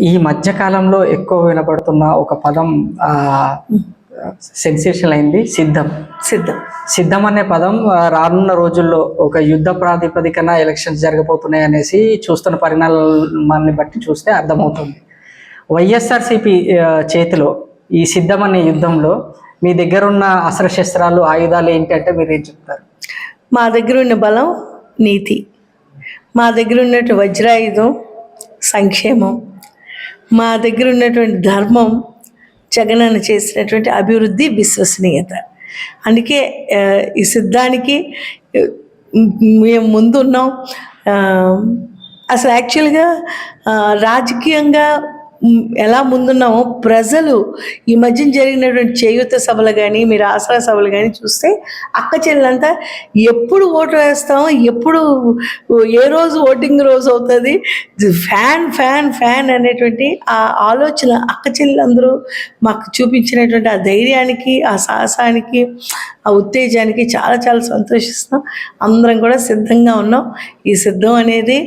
ఈ మధ్య కాలంలో ఎక్కువ వినపడుతున్న ఒక పదం సెన్సేషన్ అయింది, సిద్ధం. సిద్ధం అనే పదం రానున్న రోజుల్లో ఒక యుద్ధ ప్రాతిపదికన ఎలక్షన్స్ జరగబోతున్నాయి అనేసి చూస్తున్న పరిణామాన్ని బట్టి చూస్తే అర్థమవుతుంది. వైఎస్ఆర్సీపీ చేతిలో ఈ సిద్ధం అనే యుద్ధంలో మీ దగ్గర ఉన్న అస్త్రశస్త్రాలు, ఆయుధాలు ఏంటి అంటే మీరు ఏం చెప్తారు? మా దగ్గర ఉన్న బలం నీతి, మా దగ్గర ఉన్నటువంటి వజ్రాయుధం సంక్షేమం, మా దగ్గర ఉన్నటువంటి ధర్మం, జగనన్న చేసినటువంటి అభివృద్ధి, విశ్వసనీయత. అందుకే ఈ సిద్ధానికి మేము ముందున్నాం. అసలు యాక్చువల్గా రాజకీయంగా ఎలా ముందున్నామో ప్రజలు ఈ మధ్యన జరిగినటువంటి చేయూత సభలు కానీ, మీరు ఆసరా సభలు కానీ చూస్తే అక్క చెల్లెలంతా ఎప్పుడు ఓటు వేస్తాం, ఎప్పుడు ఏ రోజు ఓటింగ్ రోజు అవుతుంది, ఫ్యాన్ ఫ్యాన్ ఫ్యాన్ అనేటువంటి ఆ ఆలోచన అక్క చెల్లెలందరూ మాకు చూపించినటువంటి ఆ ధైర్యానికి, ఆ సాహసానికి, ఆ ఉత్తేజానికి చాలా చాలా సంతోషిస్తాం. అందరం కూడా సిద్ధంగా ఉన్నాం. ఈ సిద్ధం అనేది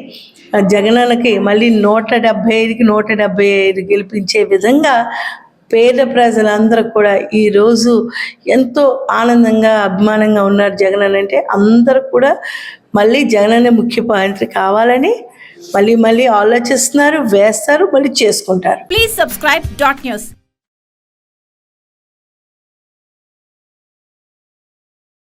జగనన్నకి మళ్ళీ 175కి 175 గెలిపించే విధంగా పేద ప్రజలందరూ కూడా ఈరోజు ఎంతో ఆనందంగా, అభిమానంగా ఉన్నారు. జగనన్న అంటే అందరూ కూడా మళ్ళీ జగనన్న ముఖ్యమంత్రి కావాలని మళ్ళీ ఆలోచిస్తున్నారు, వేస్తారు, మళ్ళీ చేసుకుంటారు. Please subscribe .news.